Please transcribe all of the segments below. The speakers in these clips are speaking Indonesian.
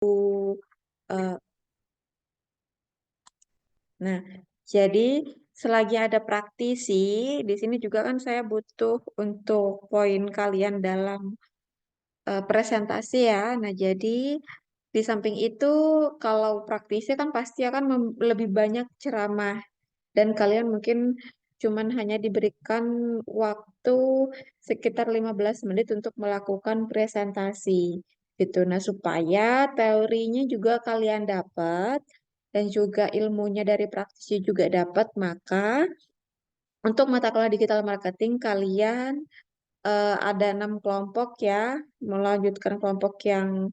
eh, nah, jadi selagi ada praktisi, di sini juga kan saya butuh untuk poin kalian dalam presentasi ya. Nah, jadi di samping itu kalau praktisi kan pasti akan lebih banyak ceramah dan kalian mungkin cuman hanya diberikan waktu sekitar 15 menit untuk melakukan presentasi gitu. Nah, supaya teorinya juga kalian dapat dan juga ilmunya dari praktisi juga dapat, maka untuk mata kuliah digital marketing kalian ada 6 kelompok ya, melanjutkan kelompok yang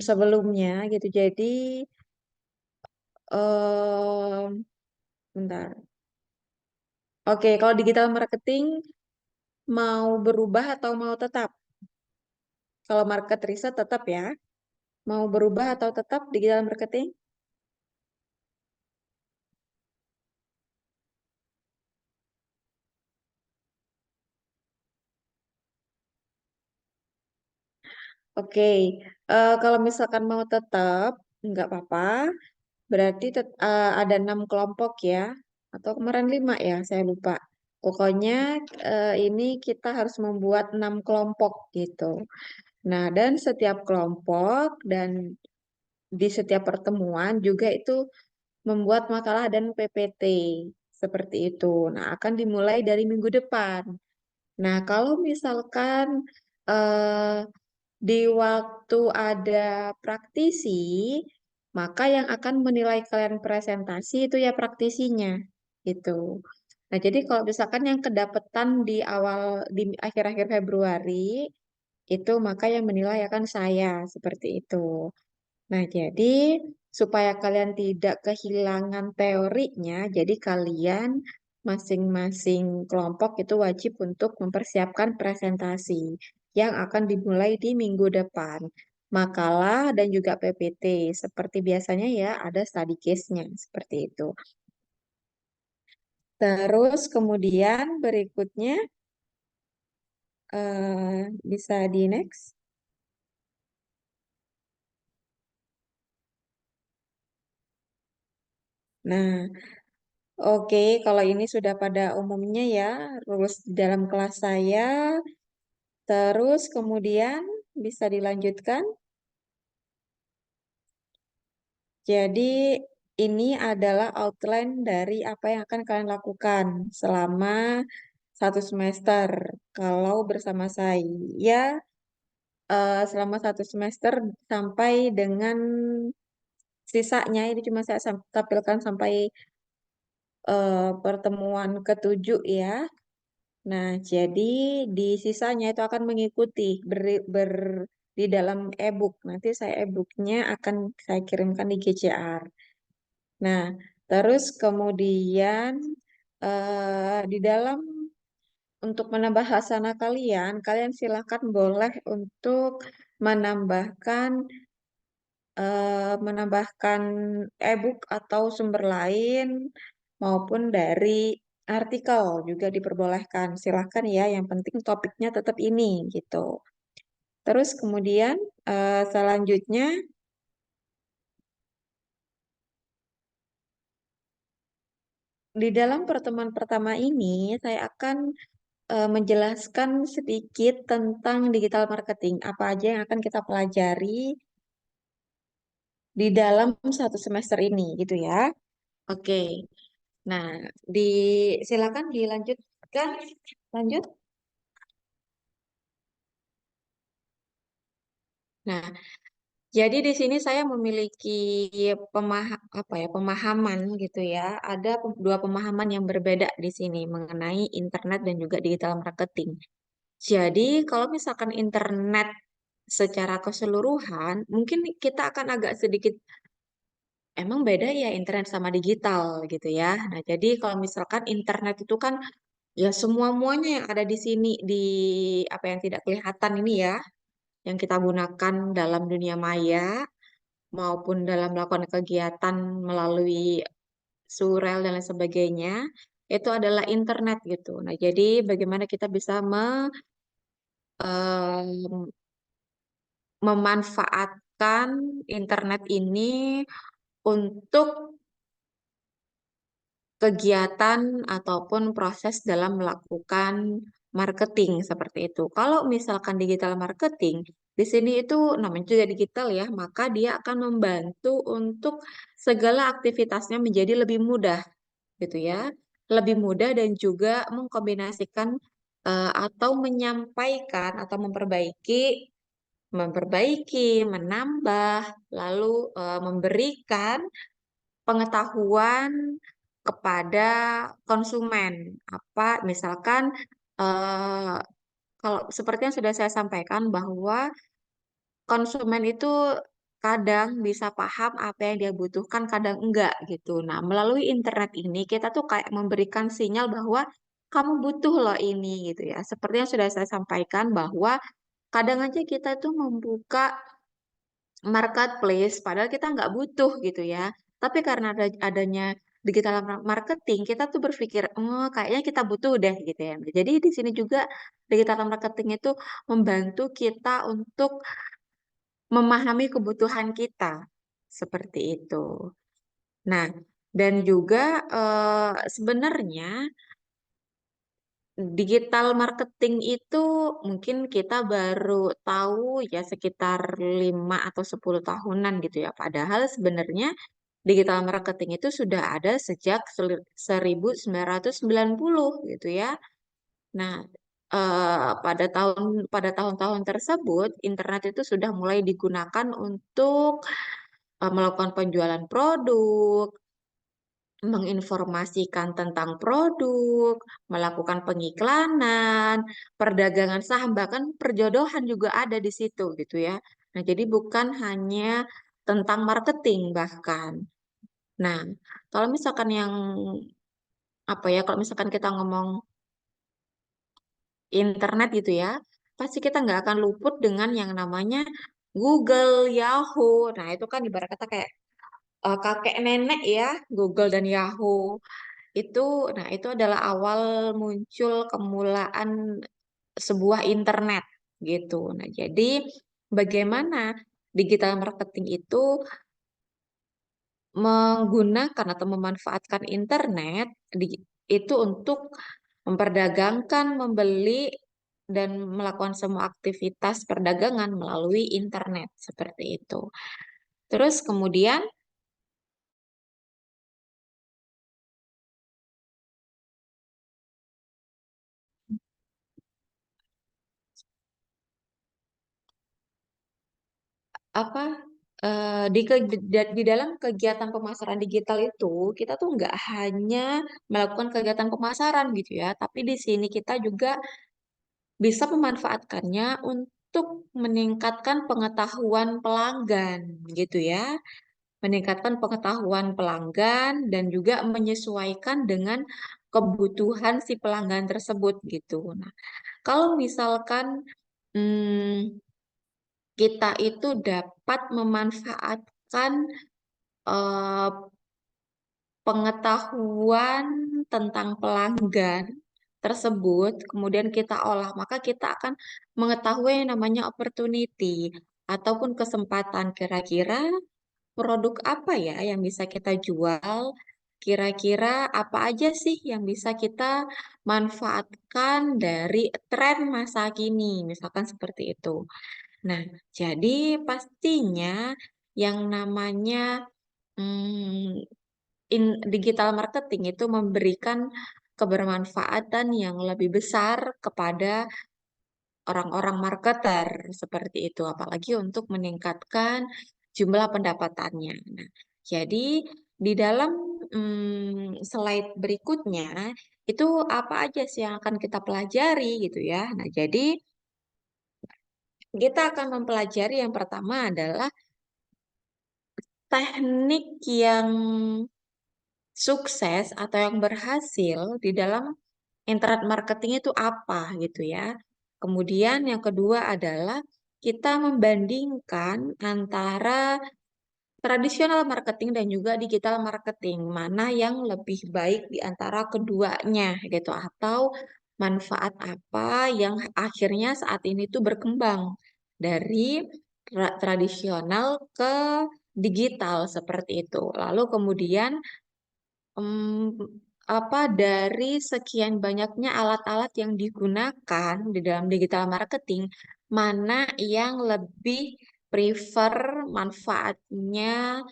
sebelumnya gitu. Jadi bentar. Oke, kalau digital marketing mau berubah atau mau tetap? Kalau market research tetap ya. Mau berubah atau tetap digital marketing? Oke, kalau misalkan mau tetap, nggak apa-apa. Berarti ada 6 kelompok ya. Atau kemarin 5 ya, saya lupa. Pokoknya ini kita harus membuat 6 kelompok gitu. Nah, dan setiap kelompok dan di setiap pertemuan juga itu membuat makalah dan PPT seperti itu. Nah, akan dimulai dari minggu depan. Nah, kalau misalkan eh, di waktu ada praktisi, maka yang akan menilai kalian presentasi itu ya praktisinya, gitu. Nah, jadi kalau misalkan yang kedapetan di di akhir-akhir Februari, itu maka yang menilai akan saya, seperti itu. Nah, jadi supaya kalian tidak kehilangan teorinya, jadi kalian masing-masing kelompok itu wajib untuk mempersiapkan presentasi yang akan dimulai di minggu depan. Makalah dan juga PPT. Seperti biasanya ya, ada study case-nya, seperti itu. Terus kemudian berikutnya, bisa di next. Nah, oke, kalau ini sudah pada umumnya ya, rules di dalam kelas saya. Terus kemudian bisa dilanjutkan. Jadi ini adalah outline dari apa yang akan kalian lakukan selama 1 semester. Kalau bersama saya, selama 1 semester sampai dengan sisanya, ini cuma saya tampilkan sampai pertemuan ketujuh ya. Nah, jadi di sisanya itu akan mengikuti di dalam e-book. Nanti saya e-booknya akan saya kirimkan di GCR. Nah, terus kemudian di dalam untuk menambah hasanah kalian, kalian silakan boleh untuk menambahkan menambahkan e-book atau sumber lain maupun dari artikel juga diperbolehkan. Silakan ya, yang penting topiknya tetap ini gitu. Terus kemudian selanjutnya di dalam pertemuan pertama ini saya akan menjelaskan sedikit tentang digital marketing. Apa aja yang akan kita pelajari di dalam 1 semester ini gitu ya. Oke. Nah, di silakan dilanjutkan. Lanjut. Nah, jadi di sini saya memiliki pemahaman gitu ya. Ada 2 pemahaman yang berbeda di sini mengenai internet dan juga digital marketing. Jadi, kalau misalkan internet secara keseluruhan, mungkin kita akan agak sedikit emang beda ya internet sama digital gitu ya. Nah, jadi kalau misalkan internet itu kan ya semua-muanya yang ada di sini di apa yang tidak kelihatan ini ya, yang kita gunakan dalam dunia maya maupun dalam melakukan kegiatan melalui surel dan lain sebagainya, itu adalah internet gitu. Nah, jadi bagaimana kita bisa memanfaatkan internet ini untuk kegiatan ataupun proses dalam melakukan marketing seperti itu. Kalau misalkan digital marketing, di sini itu namanya juga digital ya, maka dia akan membantu untuk segala aktivitasnya menjadi lebih mudah gitu ya. Lebih mudah dan juga mengkombinasikan atau menyampaikan atau memperbaiki, menambah, lalu memberikan pengetahuan kepada konsumen. Apa misalkan eh, kalau seperti yang sudah saya sampaikan bahwa konsumen itu kadang bisa paham apa yang dia butuhkan, kadang enggak gitu. Nah, melalui internet ini kita tuh kayak memberikan sinyal bahwa kamu butuh loh ini gitu ya. Seperti yang sudah saya sampaikan bahwa kadang aja kita tuh membuka marketplace, padahal kita nggak butuh gitu ya. Tapi karena adanya digital marketing, kita tuh berpikir, oh kayaknya kita butuh deh gitu ya. Jadi di sini juga digital marketing itu membantu kita untuk memahami kebutuhan kita seperti itu. Nah, dan juga sebenarnya digital marketing itu mungkin kita baru tahu ya sekitar 5 atau 10 tahunan gitu ya. Padahal sebenarnya digital marketing itu sudah ada sejak 1990 gitu ya. Nah, pada tahun-tahun tersebut internet itu sudah mulai digunakan untuk melakukan penjualan produk, menginformasikan tentang produk, melakukan pengiklanan, perdagangan saham, bahkan perjodohan juga ada di situ gitu ya. Nah, jadi bukan hanya tentang marketing bahkan. Nah, kalau misalkan yang apa ya, kalau misalkan kita ngomong internet gitu ya, pasti kita nggak akan luput dengan yang namanya Google, Yahoo. Nah, itu kan ibarat kata kayak kakek nenek ya, Google dan Yahoo. Itu, nah itu adalah awal muncul kemulaan sebuah internet gitu. Nah, jadi bagaimana digital marketing itu menggunakan atau memanfaatkan internet itu untuk memperdagangkan, membeli dan melakukan semua aktivitas perdagangan melalui internet seperti itu. Terus kemudian apa di dalam kegiatan pemasaran digital itu kita tuh nggak hanya melakukan kegiatan pemasaran gitu ya, tapi di sini kita juga bisa memanfaatkannya untuk meningkatkan pengetahuan pelanggan gitu ya, meningkatkan pengetahuan pelanggan dan juga menyesuaikan dengan kebutuhan si pelanggan tersebut gitu. Nah, kalau misalkan hmm, kita itu dapat memanfaatkan eh, pengetahuan tentang pelanggan tersebut, kemudian kita olah, maka kita akan mengetahui yang namanya opportunity ataupun kesempatan kira-kira produk apa ya yang bisa kita jual, kira-kira apa aja sih yang bisa kita manfaatkan dari tren masa kini, misalkan seperti itu. Nah, jadi pastinya yang namanya digital marketing itu memberikan kebermanfaatan yang lebih besar kepada orang-orang marketer seperti itu, apalagi untuk meningkatkan jumlah pendapatannya. Nah, jadi di dalam slide berikutnya itu apa aja sih yang akan kita pelajari gitu ya. Nah, jadi kita akan mempelajari yang pertama adalah teknik yang sukses atau yang berhasil di dalam internet marketing itu apa gitu ya. Kemudian yang kedua adalah kita membandingkan antara tradisional marketing dan juga digital marketing. Mana yang lebih baik di antara keduanya gitu. Atau manfaat apa yang akhirnya saat ini tuh berkembang dari tradisional ke digital seperti itu. Lalu kemudian dari sekian banyaknya alat-alat yang digunakan di dalam digital marketing, mana yang lebih prefer manfaatnya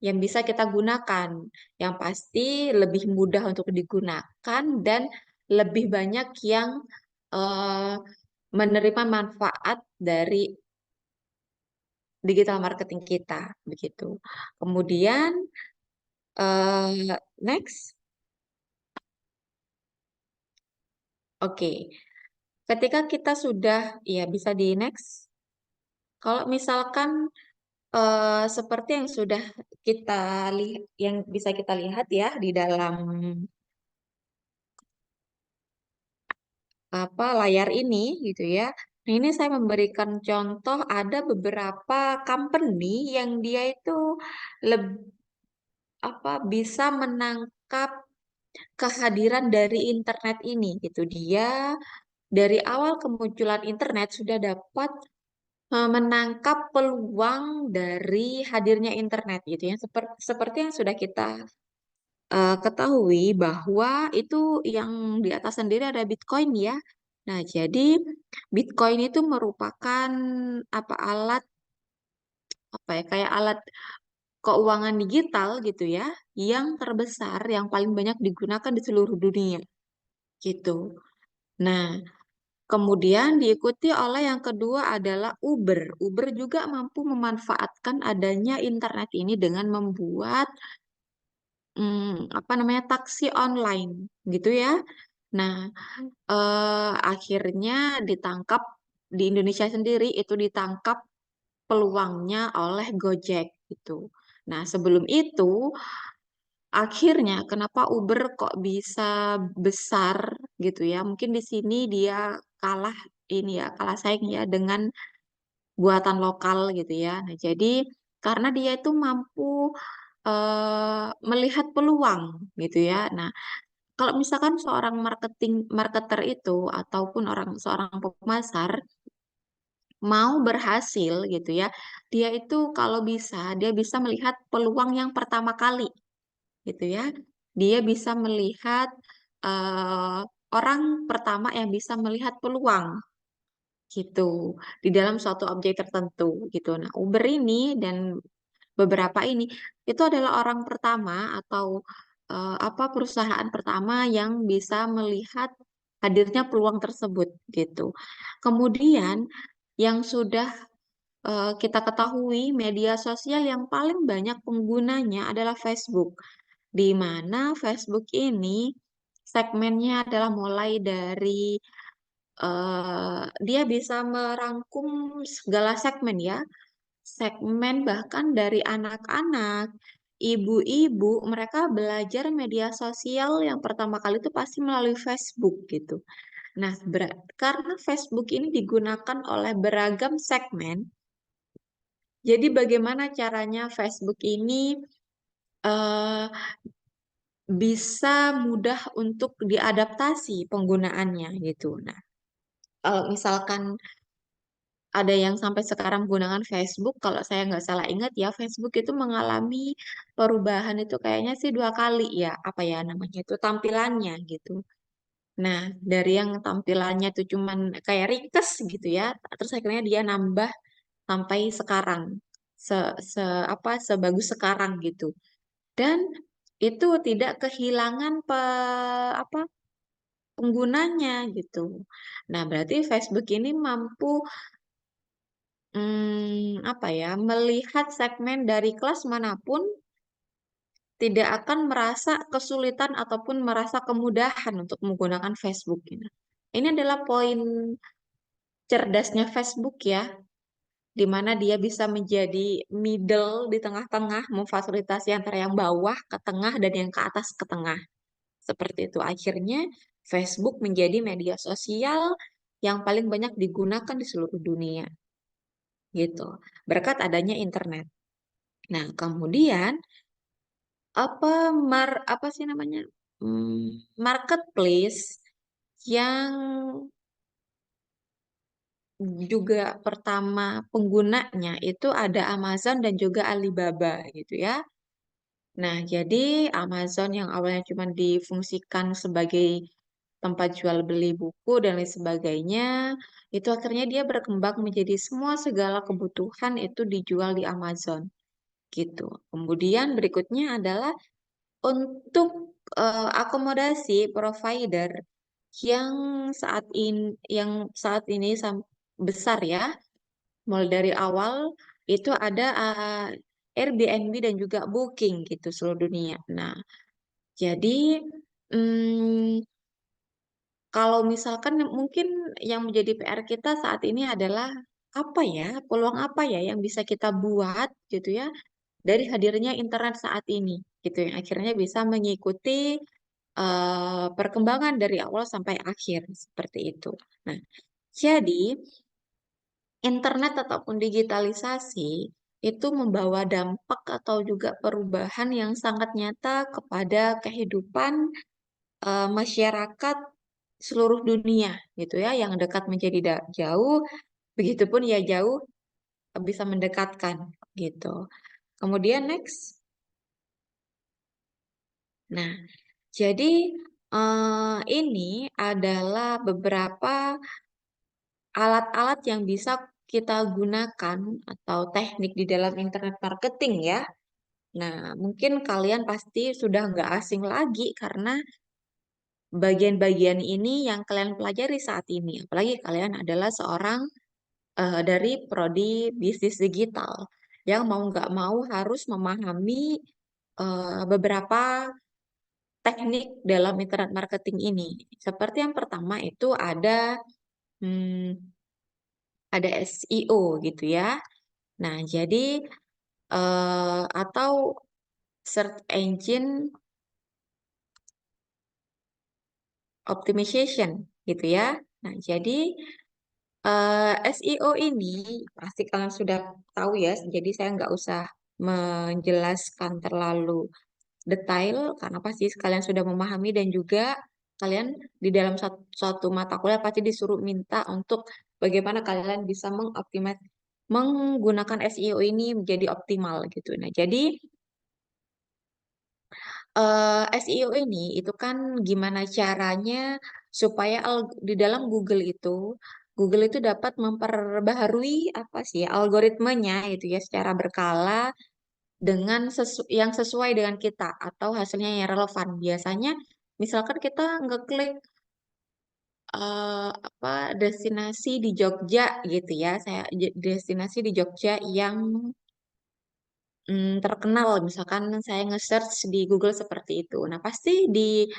yang bisa kita gunakan? Yang pasti lebih mudah untuk digunakan dan lebih banyak yang eh, menerima manfaat dari digital marketing kita, begitu. Kemudian next, oke. Ketika kita sudah, ya bisa di next. Kalau misalkan seperti yang sudah kita lihat, yang bisa kita lihat ya di dalam layar ini gitu ya. Nah, ini saya memberikan contoh ada beberapa company yang dia itu bisa menangkap kehadiran dari internet ini gitu. Dia dari awal kemunculan internet sudah dapat menangkap peluang dari hadirnya internet gitu ya. Seperti yang sudah kita ketahui bahwa itu yang di atas sendiri ada Bitcoin ya. Nah, jadi Bitcoin itu merupakan alat kayak alat keuangan digital gitu ya, yang terbesar yang paling banyak digunakan di seluruh dunia gitu. Nah, kemudian diikuti oleh yang kedua adalah Uber. Uber juga mampu memanfaatkan adanya internet ini dengan membuat taksi online gitu ya. Nah, akhirnya ditangkap di Indonesia sendiri itu ditangkap peluangnya oleh Gojek gitu. Nah, sebelum itu akhirnya kenapa Uber kok bisa besar gitu ya? Mungkin di sini dia kalah kalah saing ya dengan buatan lokal gitu ya. Nah, jadi karena dia itu mampu melihat peluang gitu ya. Nah, kalau misalkan seorang marketer itu ataupun seorang pemasar mau berhasil gitu ya, dia itu kalau dia bisa melihat peluang yang pertama kali gitu ya. Dia bisa melihat eh, orang pertama yang bisa melihat peluang gitu di dalam suatu objek tertentu gitu. Nah, Uber ini dan beberapa ini itu adalah orang pertama atau perusahaan pertama yang bisa melihat hadirnya peluang tersebut gitu. Kemudian yang sudah kita ketahui media sosial yang paling banyak penggunanya adalah Facebook, di mana Facebook ini segmennya adalah mulai dari dia bisa merangkum segala segmen ya, segmen bahkan dari anak-anak, ibu-ibu, mereka belajar media sosial yang pertama kali itu pasti melalui Facebook gitu. Nah, karena Facebook ini digunakan oleh beragam segmen, jadi bagaimana caranya Facebook ini eh, bisa mudah untuk diadaptasi penggunaannya gitu. Nah, kalau misalkan ada yang sampai sekarang menggunakan Facebook, kalau saya nggak salah ingat ya, Facebook itu mengalami perubahan itu kayaknya sih 2 kali ya, apa ya namanya itu tampilannya gitu. Nah, dari yang tampilannya itu cuman kayak ringkes gitu ya, terus akhirnya dia nambah sampai sekarang, se, se sebagus sekarang gitu. Dan itu tidak kehilangan apa penggunanya gitu. Nah, berarti Facebook ini mampu melihat segmen dari kelas manapun tidak akan merasa kesulitan ataupun merasa kemudahan untuk menggunakan Facebook gitu. Ini adalah poin cerdasnya Facebook ya, di mana dia bisa menjadi middle di tengah-tengah, memfasilitasi antara yang bawah ke tengah dan yang ke atas ke tengah. Seperti itu. Akhirnya Facebook menjadi media sosial yang paling banyak digunakan di seluruh dunia gitu. Berkat adanya internet. Nah, kemudian apa sih namanya? Marketplace yang juga pertama penggunanya itu ada Amazon dan juga Alibaba gitu ya. Nah, jadi Amazon yang awalnya cuma difungsikan sebagai tempat jual beli buku dan lain sebagainya, itu akhirnya dia berkembang menjadi semua segala kebutuhan itu dijual di Amazon gitu. Kemudian berikutnya adalah untuk akomodasi provider yang saat ini besar ya, mulai dari awal itu ada Airbnb dan juga Booking gitu seluruh dunia. Nah, jadi mm, kalau misalkan mungkin yang menjadi PR kita saat ini adalah apa ya, peluang apa ya yang bisa kita buat gitu ya dari hadirnya internet saat ini gitu yang akhirnya bisa mengikuti perkembangan dari awal sampai akhir seperti itu. Nah, jadi internet ataupun digitalisasi itu membawa dampak atau juga perubahan yang sangat nyata kepada kehidupan masyarakat seluruh dunia gitu ya, yang dekat menjadi jauh, begitupun ya jauh bisa mendekatkan gitu. Kemudian next. Nah, jadi ini adalah beberapa alat-alat yang bisa kita gunakan atau teknik di dalam internet marketing ya. Nah, mungkin kalian pasti sudah nggak asing lagi karena bagian-bagian ini yang kalian pelajari saat ini. Apalagi kalian adalah seorang dari prodi bisnis digital yang mau nggak mau harus memahami beberapa teknik dalam internet marketing ini. Seperti yang pertama itu hmm, ada SEO gitu ya. Nah, jadi atau search engine optimization gitu ya. Nah, jadi SEO ini pasti kalian sudah tahu ya, jadi saya nggak usah menjelaskan terlalu detail karena pasti kalian sudah memahami dan juga kalian di dalam suatu mata kuliah pasti disuruh minta untuk bagaimana kalian bisa menggunakan SEO ini menjadi optimal gitu. Nah, jadi SEO ini itu kan gimana caranya supaya di dalam Google itu dapat memperbaharui apa sih algoritmanya itu ya secara berkala dengan yang sesuai dengan kita atau hasilnya yang relevan. Biasanya misalkan kita ngeklik apa destinasi di Jogja gitu ya, destinasi di Jogja yang terkenal, misalkan saya nge-search di Google seperti itu. Nah, pasti di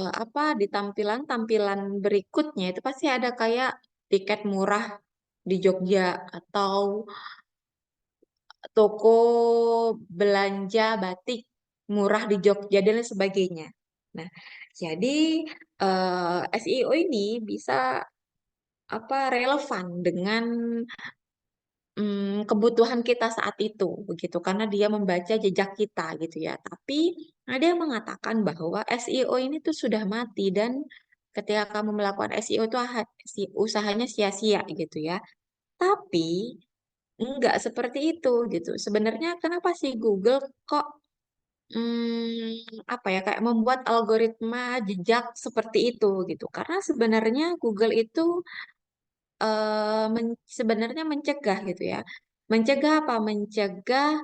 apa di tampilan-tampilan berikutnya itu pasti ada kayak tiket murah di Jogja atau toko belanja batik murah di Jogja dan lain sebagainya. Nah, jadi SEO ini bisa apa relevan dengan kebutuhan kita saat itu begitu karena dia membaca jejak kita gitu ya. Tapi ada yang mengatakan bahwa SEO ini tuh sudah mati dan ketika kamu melakukan SEO itu usahanya sia-sia gitu ya. Tapi enggak seperti itu gitu. Sebenarnya kenapa sih Google kok apa ya kayak membuat algoritma jejak seperti itu gitu? Karena sebenarnya Google itu sebenarnya mencegah gitu ya. Mencegah apa? Mencegah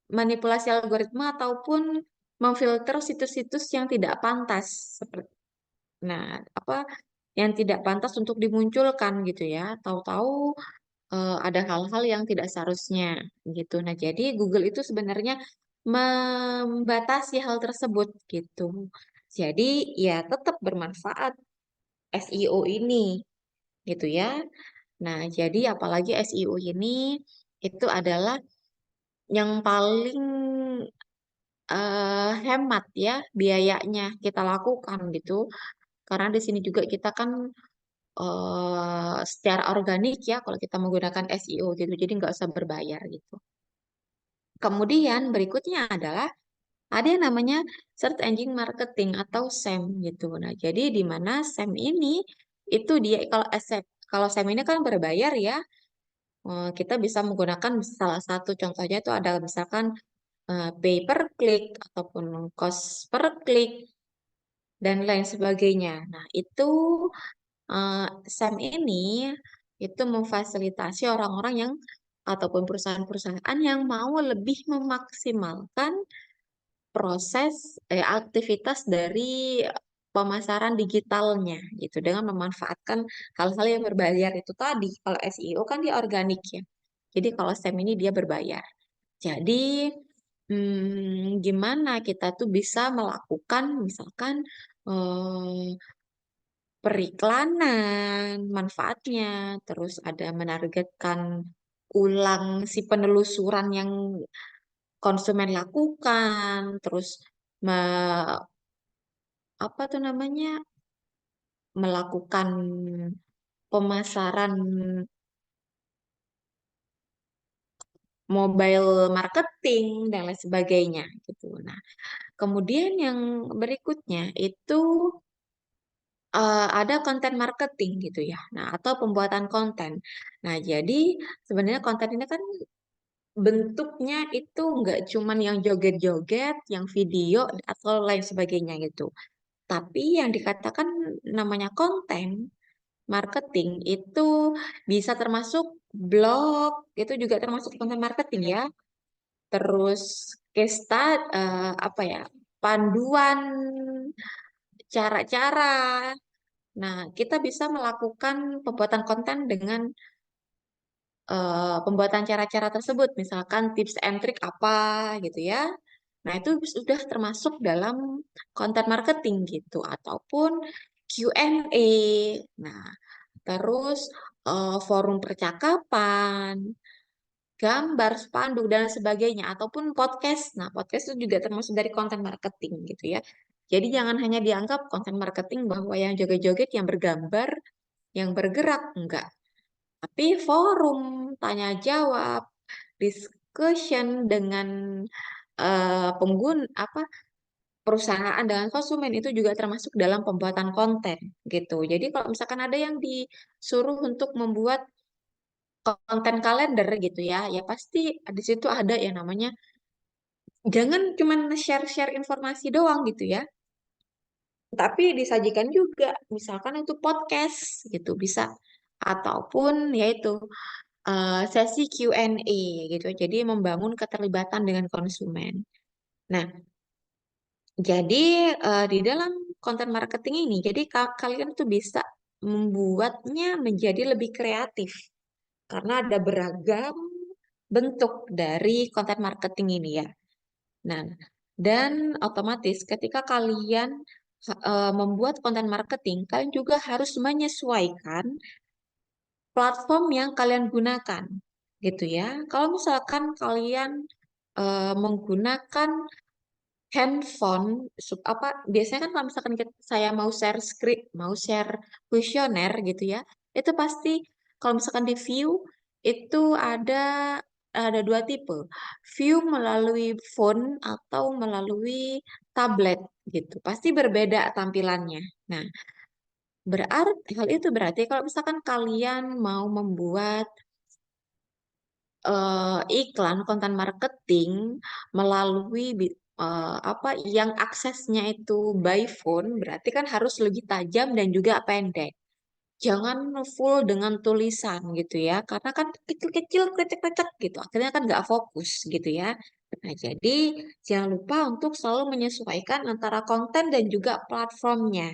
manipulasi algoritma ataupun memfilter situs-situs yang tidak pantas seperti nah apa yang tidak pantas untuk dimunculkan gitu ya. Tahu-tahu ada hal-hal yang tidak seharusnya gitu. Nah, jadi Google itu sebenarnya membatasi hal tersebut gitu. Jadi ya tetap bermanfaat SEO ini gitu ya. Nah, jadi apalagi SEO ini itu adalah yang paling hemat ya biayanya kita lakukan gitu. Karena di sini juga kita kan secara organik ya kalau kita menggunakan SEO gitu. Jadi nggak usah berbayar gitu. Kemudian berikutnya adalah ada yang namanya Search Engine Marketing atau SEM gitu. Nah, jadi di mana SEM ini itu dia kalau kalau SEM ini kan berbayar ya. Kita bisa menggunakan salah satu contohnya itu ada misalkan pay per click ataupun cost per click dan lain sebagainya. Nah, itu SEM ini itu memfasilitasi orang-orang yang ataupun perusahaan-perusahaan yang mau lebih memaksimalkan proses aktivitas dari pemasaran digitalnya gitu dengan memanfaatkan hal-hal yang berbayar itu tadi. Kalau SEO kan dia organik ya. Jadi kalau SEM ini dia berbayar. Jadi gimana kita tuh bisa melakukan misalkan eh, periklanan, manfaatnya, terus ada menargetkan ulang si penelusuran yang konsumen lakukan, terus me- apa tuh namanya melakukan pemasaran mobile marketing dan lain sebagainya gitu. Nah, kemudian yang berikutnya itu ada konten marketing gitu ya. Nah, atau pembuatan konten. Nah, jadi sebenarnya konten ini kan bentuknya itu nggak cuman yang joget-joget, yang video atau lain sebagainya gitu. Tapi yang dikatakan namanya konten marketing itu bisa termasuk blog, itu juga termasuk konten marketing ya. Terus case study, apa ya, panduan cara-cara. Nah, kita bisa melakukan pembuatan konten dengan pembuatan cara-cara tersebut, misalkan tips and trick apa gitu ya. Nah, itu sudah termasuk dalam konten marketing gitu, ataupun Q&A. Nah, terus forum percakapan, gambar, spanduk, dan sebagainya, ataupun podcast. Nah, podcast itu juga termasuk dari konten marketing gitu ya. Jadi jangan hanya dianggap konten marketing bahwa yang joget-joget, yang bergambar, yang bergerak, enggak. Tapi forum, tanya jawab, discussion dengan pengguna apa perusahaan dengan konsumen itu juga termasuk dalam pembuatan konten gitu. Jadi kalau misalkan ada yang disuruh untuk membuat konten kalender gitu ya, ya pasti di situ ada yang namanya jangan cuma share-share informasi doang gitu ya, tapi disajikan juga misalkan itu podcast gitu bisa ataupun yaitu sesi Q&A gitu. Jadi membangun keterlibatan dengan konsumen. Nah, jadi di dalam konten marketing ini, jadi kalian tuh bisa membuatnya menjadi lebih kreatif karena ada beragam bentuk dari konten marketing ini ya. Nah, dan otomatis ketika kalian membuat konten marketing, kalian juga harus menyesuaikan platform yang kalian gunakan, gitu ya. Kalau misalkan kalian menggunakan handphone, apa biasanya kan kalau misalkan saya mau share script, mau share kuesioner gitu ya, itu pasti kalau misalkan di view itu ada dua tipe, view melalui phone atau melalui tablet gitu, pasti berbeda tampilannya. Nah, hal itu berarti kalau misalkan kalian mau membuat iklan konten marketing melalui apa yang aksesnya itu by phone berarti kan harus lebih tajam dan juga pendek. Jangan full dengan tulisan gitu ya, karena kan kecil-kecil, krecek-krecek gitu. Akhirnya kan nggak fokus gitu ya. Nah, jadi jangan lupa untuk selalu menyesuaikan antara konten dan juga platformnya.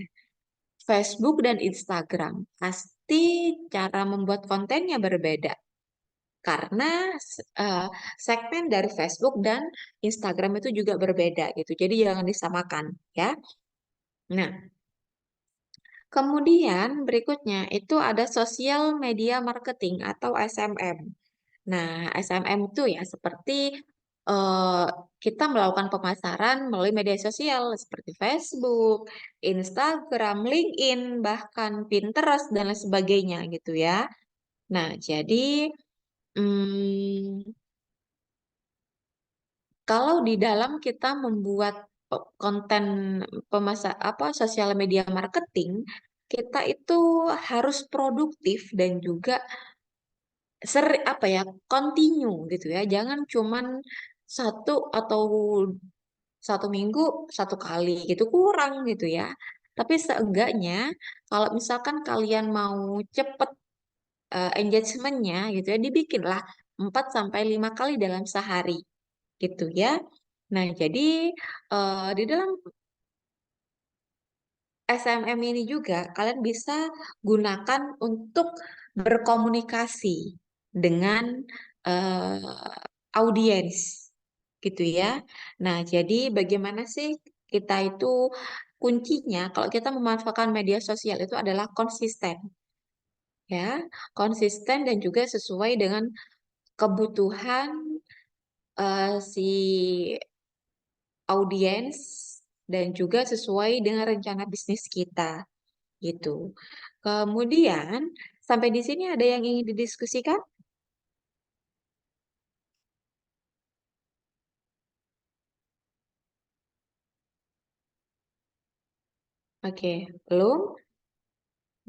Facebook dan Instagram. Pasti cara membuat kontennya berbeda karena eh, segmen dari Facebook dan Instagram itu juga berbeda gitu. Jadi jangan disamakan ya. Nah, kemudian berikutnya itu ada social media marketing atau SMM. Nah, SMM itu ya seperti eh, kita melakukan pemasaran melalui media sosial seperti Facebook, Instagram, LinkedIn, bahkan Pinterest dan lain sebagainya gitu ya. Nah, jadi hmm, kalau di dalam kita membuat konten apa sosial media marketing, kita itu harus produktif dan juga apa ya, continue gitu ya. Jangan cuman satu atau 1 minggu 1 kali gitu kurang gitu ya. Tapi seenggaknya kalau misalkan kalian mau cepet engagementnya gitu ya, dibikinlah 4 sampai 5 kali dalam sehari gitu ya. Nah, jadi di dalam SMM ini juga kalian bisa gunakan untuk berkomunikasi dengan audiens gitu ya. Nah, jadi bagaimana sih kita itu kuncinya kalau kita memanfaatkan media sosial itu adalah konsisten ya, konsisten dan juga sesuai dengan kebutuhan si audiens dan juga sesuai dengan rencana bisnis kita gitu. Kemudian sampai di sini ada yang ingin didiskusikan? Oke, belum?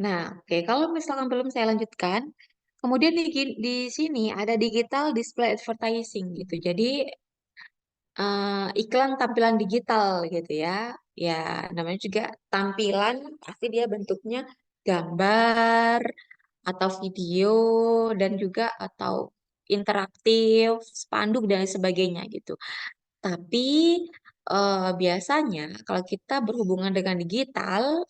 Nah, oke, kalau misalkan belum saya lanjutkan. Kemudian di sini ada digital display advertising gitu. Jadi iklan tampilan digital gitu ya. Ya, namanya juga tampilan, pasti dia bentuknya gambar atau video dan juga atau interaktif, spanduk dan sebagainya gitu. Tapi biasanya kalau kita berhubungan dengan digital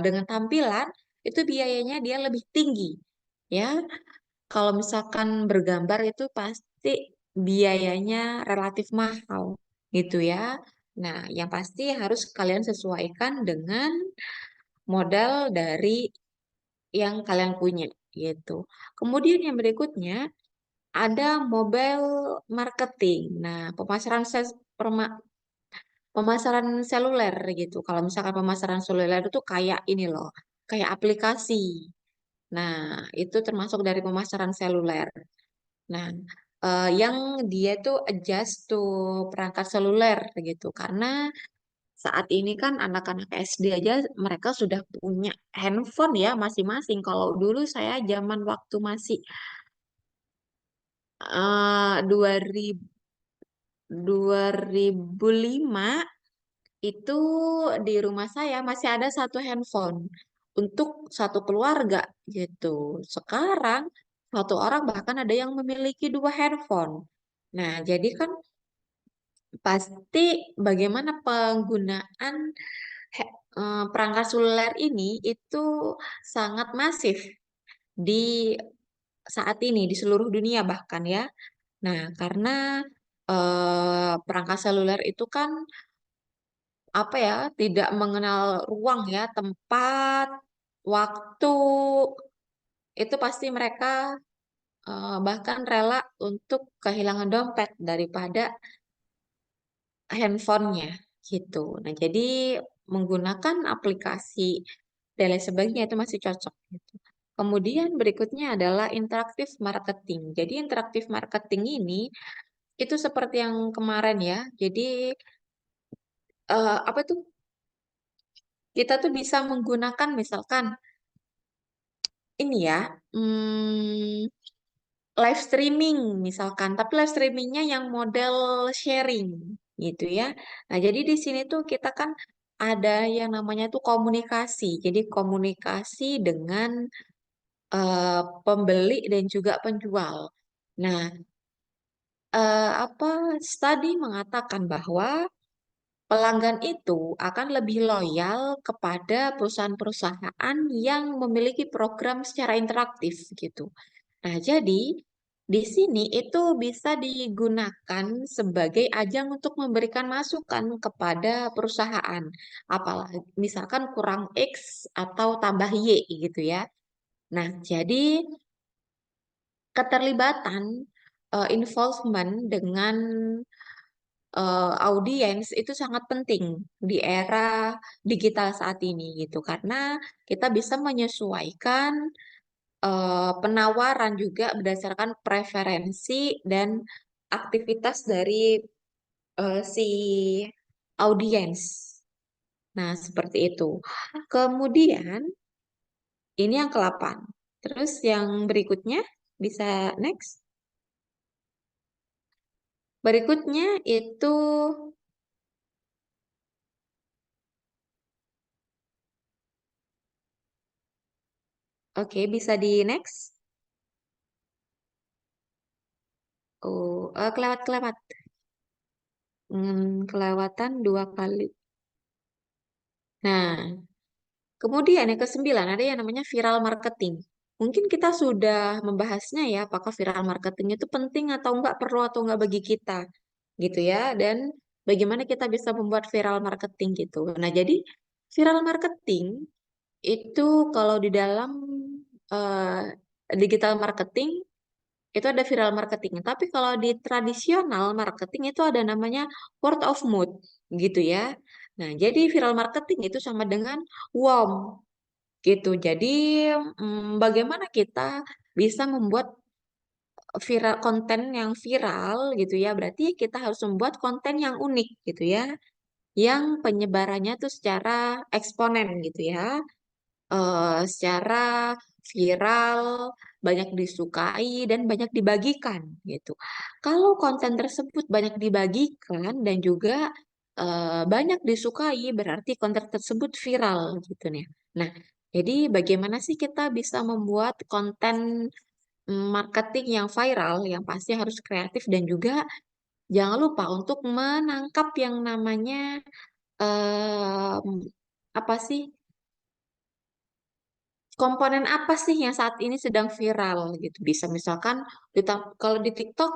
dengan tampilan itu biayanya dia lebih tinggi. Ya, kalau misalkan bergambar itu pasti biayanya relatif mahal gitu ya. Nah, yang pasti harus kalian sesuaikan dengan modal dari yang kalian punya gitu. Kemudian yang berikutnya ada mobile marketing. Nah, pemasaran seluler gitu. Kalau misalkan pemasaran seluler itu kayak ini loh, kayak aplikasi. Nah, itu termasuk dari pemasaran seluler. Nah, yang dia tuh adjust tuh perangkat seluler gitu. Karena saat ini kan anak-anak SD aja mereka sudah punya handphone ya masing-masing. Kalau dulu saya zaman waktu masih 2000 2005 itu di rumah saya masih ada satu handphone untuk satu keluarga gitu. Sekarang satu orang bahkan ada yang memiliki 2 handphone. Nah, jadi kan pasti bagaimana penggunaan perangkat seluler ini itu sangat masif di saat ini di seluruh dunia bahkan ya. Nah, karena perangkat seluler itu kan apa ya, tidak mengenal ruang ya, tempat, waktu, itu pasti mereka bahkan rela untuk kehilangan dompet daripada handphonenya gitu. Nah, jadi menggunakan aplikasi dan lain sebagainya itu masih cocok gitu. Kemudian berikutnya adalah interaktif marketing. Jadi interaktif marketing ini itu seperti yang kemarin ya. Jadi apa tuh? Kita tuh bisa menggunakan misalkan ini ya, live streaming misalkan, tapi live streamingnya yang model sharing gitu ya. Nah, jadi di sini tuh kita kan ada yang namanya tuh komunikasi. Jadi komunikasi dengan pembeli dan juga penjual. Nah, apa studi mengatakan bahwa pelanggan itu akan lebih loyal kepada perusahaan-perusahaan yang memiliki program secara interaktif gitu. Nah, jadi di sini itu bisa digunakan sebagai ajang untuk memberikan masukan kepada perusahaan. Apalagi misalkan kurang X atau tambah Y gitu ya. Nah, jadi keterlibatan involvement dengan audiens itu sangat penting di era digital saat ini gitu karena kita bisa menyesuaikan penawaran juga berdasarkan preferensi dan aktivitas dari si audiens. Nah, seperti itu. Kemudian Ini yang ke-8. Terus yang berikutnya bisa next. Berikutnya itu oke, bisa di next. Oh, kelewat-kelewat. Kelewatan 2 kali. Nah, kemudian yang ke-9 ada yang namanya viral marketing. Mungkin kita sudah membahasnya ya, apakah viral marketing itu penting atau enggak, perlu atau enggak bagi kita, gitu ya. Dan bagaimana kita bisa membuat viral marketing gitu. Nah, jadi viral marketing itu kalau di dalam eh, digital marketing itu ada viral marketing. Tapi kalau di tradisional marketing itu ada namanya word of mouth gitu ya. Nah, jadi viral marketing itu sama dengan WOM gitu. Jadi bagaimana kita bisa membuat viral konten yang viral gitu ya. Berarti kita harus membuat konten yang unik gitu ya. Yang penyebarannya tuh secara eksponen gitu ya, secara viral, banyak disukai dan banyak dibagikan gitu. Kalau konten tersebut banyak dibagikan dan juga banyak disukai, berarti konten tersebut viral gitu nih. Nah, jadi bagaimana sih kita bisa membuat konten marketing yang viral, yang pasti harus kreatif dan juga jangan lupa untuk menangkap yang namanya em, apa sih, komponen apa sih yang saat ini sedang viral gitu. Bisa misalkan kalau di TikTok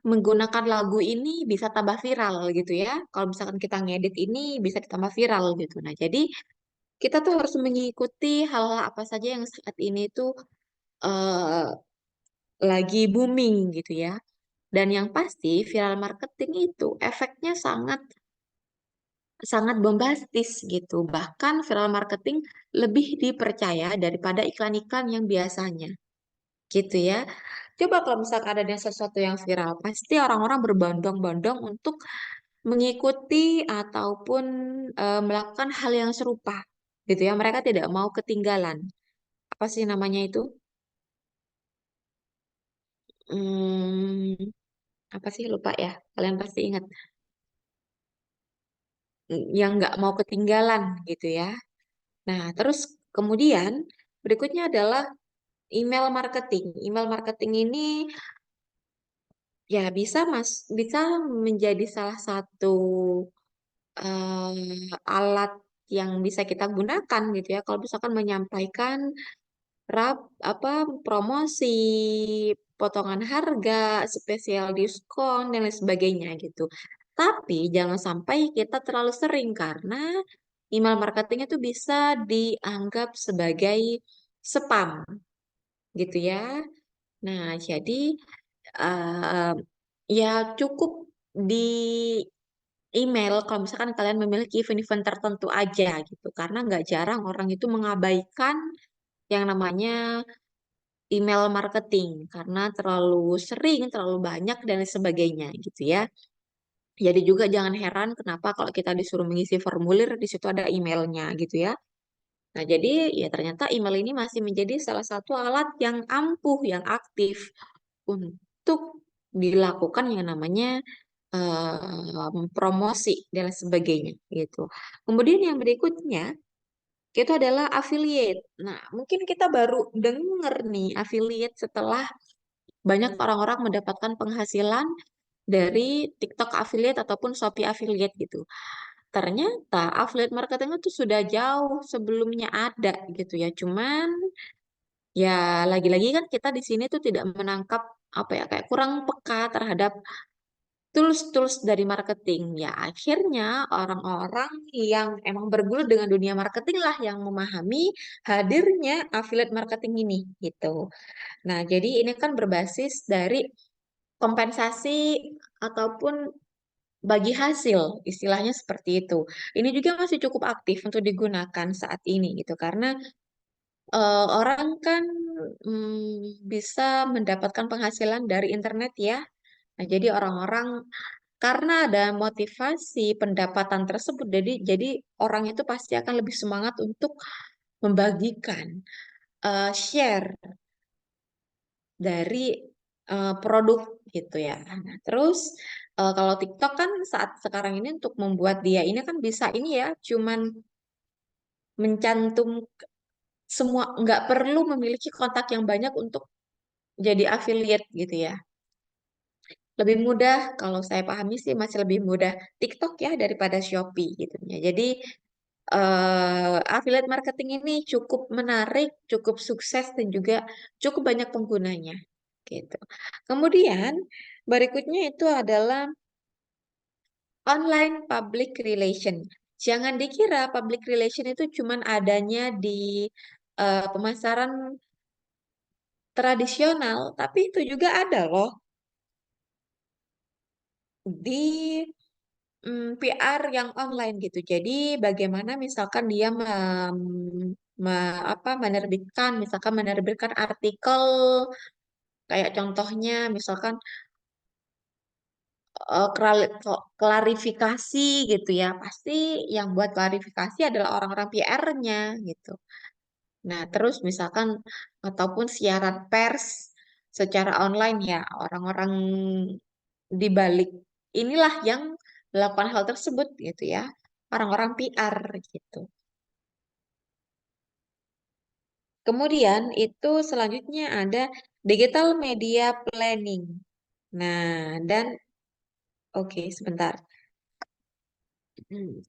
menggunakan lagu ini bisa tambah viral gitu ya. Kalau misalkan kita ngedit ini bisa ditambah viral gitu. Nah, jadi kita tuh harus mengikuti hal-hal apa saja yang saat ini tuh eh, lagi booming gitu ya. Dan yang pasti viral marketing itu efeknya sangat sangat bombastis gitu. Bahkan viral marketing lebih dipercaya daripada iklan-iklan yang biasanya. Gitu ya. Coba kalau misalkan ada sesuatu yang viral, pasti orang-orang berbondong-bondong untuk mengikuti ataupun melakukan hal yang serupa. Gitu ya. Mereka tidak mau ketinggalan. Apa sih namanya itu? Hmm, apa sih lupa ya? Kalian pasti ingat. Yang nggak mau ketinggalan gitu ya. Nah, terus kemudian berikutnya adalah email marketing. Email marketing ini ya bisa menjadi salah satu alat yang bisa kita gunakan gitu ya. Kalau misalkan menyampaikan apa promosi, potongan harga, spesial diskon dan lain sebagainya gitu. Tapi jangan sampai kita terlalu sering karena email marketing itu bisa dianggap sebagai spam gitu ya. Nah, jadi eh, ya cukup di email kalau misalkan kalian memiliki event-event tertentu aja gitu. Karena nggak jarang orang itu mengabaikan yang namanya email marketing karena terlalu sering, terlalu banyak dan lain sebagainya gitu ya. Jadi juga jangan heran kenapa kalau kita disuruh mengisi formulir di situ ada emailnya gitu ya. Nah, jadi ya ternyata email ini masih menjadi salah satu alat yang ampuh, yang aktif untuk dilakukan yang namanya promosi dan lain sebagainya gitu. Kemudian yang berikutnya itu adalah affiliate. Nah, mungkin kita baru denger nih affiliate setelah banyak orang-orang mendapatkan penghasilan dari TikTok affiliate ataupun Shopee affiliate gitu. Ternyata affiliate marketing itu sudah jauh sebelumnya ada gitu ya. Cuman ya lagi-lagi kan kita di sini tuh tidak menangkap apa ya, kayak kurang peka terhadap tools-tools dari marketing. Ya akhirnya orang-orang yang emang bergelut dengan dunia marketing lah yang memahami hadirnya affiliate marketing ini gitu. Nah, jadi ini kan berbasis dari kompensasi ataupun bagi hasil, istilahnya seperti itu. Ini juga masih cukup aktif untuk digunakan saat ini gitu karena orang kan bisa mendapatkan penghasilan dari internet ya. Nah, jadi orang-orang karena ada motivasi pendapatan tersebut, jadi orang itu pasti akan lebih semangat untuk membagikan. share dari produk gitu ya. Nah, terus kalau TikTok kan saat sekarang ini untuk membuat dia ini kan bisa ini ya, cuman mencantum semua, nggak perlu memiliki kontak yang banyak untuk jadi affiliate gitu ya. Lebih mudah, kalau saya pahami sih masih lebih mudah TikTok ya daripada Shopee gitu ya. Jadi affiliate marketing ini cukup menarik, cukup sukses dan juga cukup banyak penggunanya gitu. Kemudian berikutnya itu adalah online public relation. Jangan dikira public relation itu cuman adanya di pemasaran tradisional, tapi itu juga ada loh di PR yang online gitu. Jadi bagaimana misalkan dia misalkan menerbitkan artikel kayak contohnya misalkan klarifikasi gitu ya. Pasti yang buat klarifikasi adalah orang-orang PR-nya gitu. Nah, terus misalkan ataupun siaran pers secara online ya, orang-orang di balik inilah yang melakukan hal tersebut gitu ya. Orang-orang PR gitu. Kemudian itu selanjutnya ada digital media planning. Nah, dan oke, sebentar. Hmm,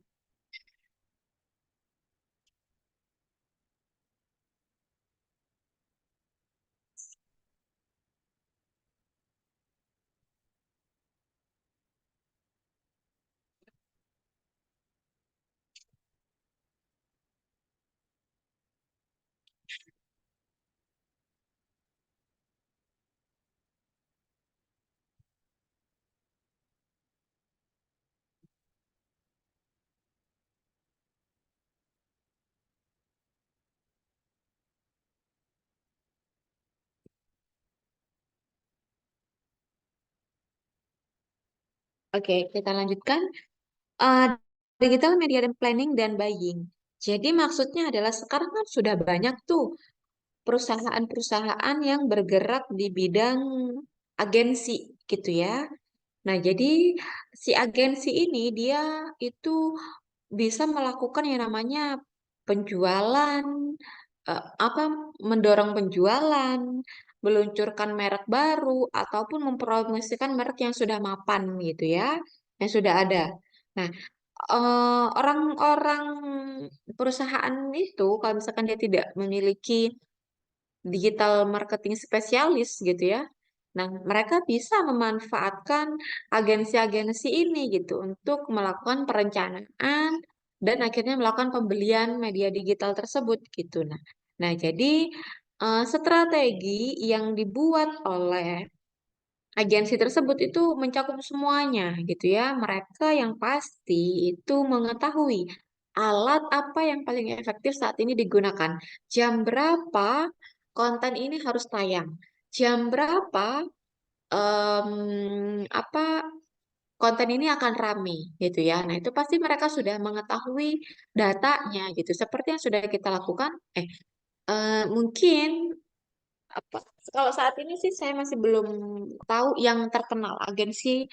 Oke, kita lanjutkan. Uh, digital media dan planning dan buying. Jadi maksudnya adalah sekarang kan sudah banyak tuh perusahaan-perusahaan yang bergerak di bidang agensi gitu ya. Nah, jadi si agensi ini dia itu bisa melakukan yang namanya penjualan, apa mendorong penjualan, meluncurkan merek baru ataupun mempromosikan merek yang sudah mapan gitu ya, yang sudah ada. Nah, orang-orang perusahaan itu kalau misalkan dia tidak memiliki digital marketing spesialis gitu ya. Nah, mereka bisa memanfaatkan agensi-agensi ini gitu untuk melakukan perencanaan dan akhirnya melakukan pembelian media digital tersebut gitu. Nah, jadi strategi yang dibuat oleh agensi tersebut itu mencakup semuanya gitu ya. Mereka yang pasti itu mengetahui alat apa yang paling efektif saat ini digunakan. Jam berapa konten ini harus tayang? Jam berapa apa konten ini akan rame gitu ya. Nah, itu pasti mereka sudah mengetahui datanya gitu. Seperti yang sudah kita lakukan. Mungkin apa kalau saat ini sih saya masih belum tahu yang terkenal agensi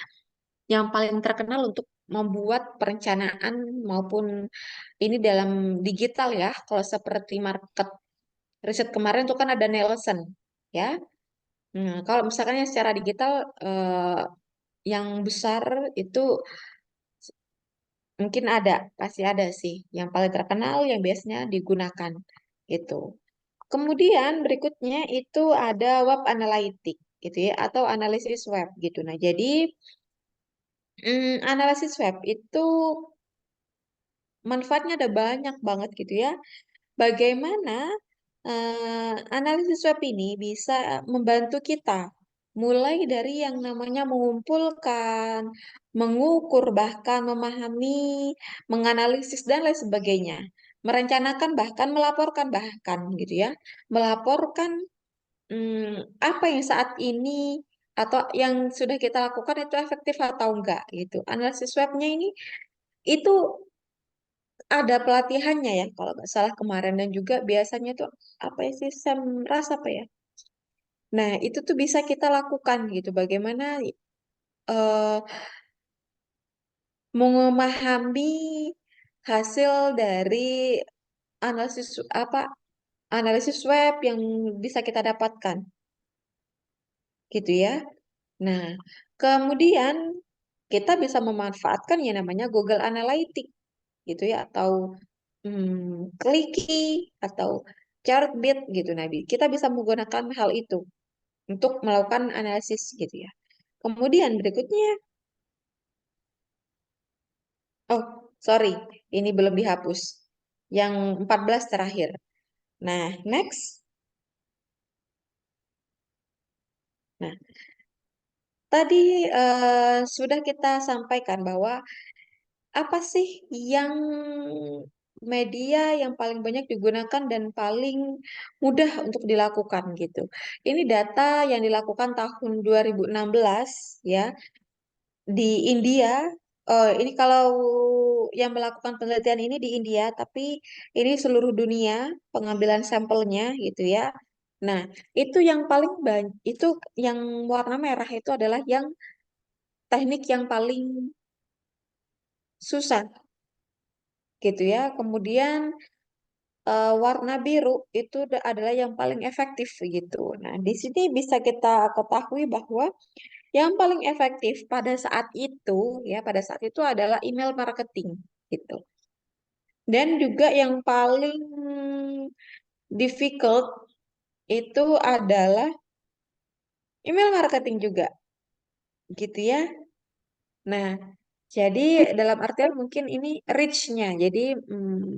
yang paling terkenal untuk membuat perencanaan maupun ini dalam digital ya. Kalau seperti market riset kemarin itu kan ada Nielsen ya. Kalau misalkan yang secara digital yang besar itu mungkin ada, pasti ada sih. Yang paling terkenal yang biasanya digunakan itu. Kemudian berikutnya itu ada web analytic gitu ya atau analisis web gitu. Nah, jadi analisis web itu manfaatnya ada banyak banget gitu ya. Bagaimana analisis web ini bisa membantu kita mulai dari yang namanya mengumpulkan, mengukur, bahkan memahami, menganalisis dan lain sebagainya. Merencanakan bahkan melaporkan bahkan gitu ya. Melaporkan apa yang saat ini atau yang sudah kita lakukan itu efektif atau enggak gitu. Analisis webnya ini itu ada pelatihannya ya kalau nggak salah kemarin, dan juga biasanya tuh apa ya sih, Semras apa ya. Nah, itu tuh bisa kita lakukan gitu. Bagaimana eh, memahami hasil dari analisis apa analisis web yang bisa kita dapatkan gitu ya. Nah, kemudian kita bisa memanfaatkan yang namanya Google Analytics gitu ya, atau Clicky atau Chartbeat gitu. Nah, kita bisa menggunakan hal itu untuk melakukan analisis gitu ya. Kemudian berikutnya, oh sorry, ini belum dihapus. Yang 14 terakhir. Nah, next. Nah, tadi sudah kita sampaikan bahwa apa sih yang media yang paling banyak digunakan dan paling mudah untuk dilakukan gitu. Ini data yang dilakukan tahun 2016 ya di India. Ini kalau yang melakukan penelitian ini di India, tapi ini seluruh dunia pengambilan sampelnya gitu ya. Nah, itu yang paling banyak, itu yang warna merah itu adalah yang teknik yang paling susah gitu ya. Kemudian warna biru itu adalah yang paling efektif gitu. Nah, di sini bisa kita ketahui bahwa yang paling efektif pada saat itu ya, pada saat itu adalah email marketing gitu. Dan juga yang paling difficult itu adalah email marketing juga gitu ya. Nah, jadi dalam artian mungkin ini reach-nya, jadi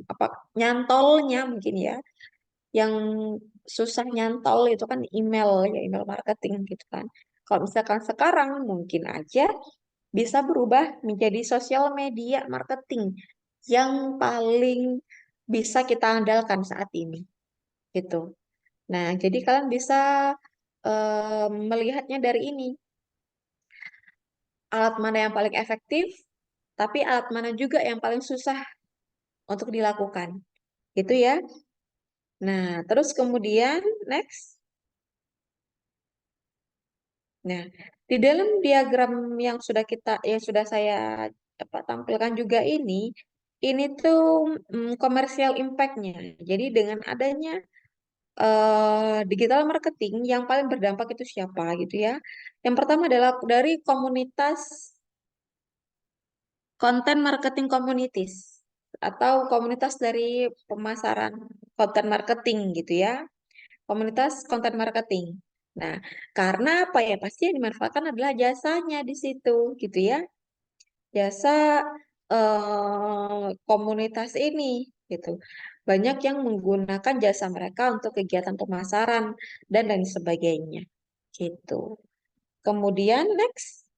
apa nyantolnya mungkin ya, yang susah nyantol itu kan email ya, email marketing gitu kan. Kalau misalkan sekarang mungkin aja bisa berubah menjadi sosial media marketing yang paling bisa kita andalkan saat ini gitu. Nah, jadi kalian bisa melihatnya dari ini, alat mana yang paling efektif, tapi alat mana juga yang paling susah untuk dilakukan. Gitu ya. Nah, terus kemudian next. Nah, di dalam diagram yang sudah saya tampilkan juga ini tuh komersial impact-nya. Jadi dengan adanya digital marketing yang paling berdampak itu siapa gitu ya. Yang pertama adalah dari komunitas konten marketing communities atau komunitas dari pemasaran konten marketing gitu ya. Komunitas konten marketing. Nah, karena apa ya? Pasti yang dimanfaatkan adalah jasanya di situ gitu ya. Jasa komunitas ini gitu. Banyak yang menggunakan jasa mereka untuk kegiatan pemasaran dan lain sebagainya. Gitu. Kemudian next.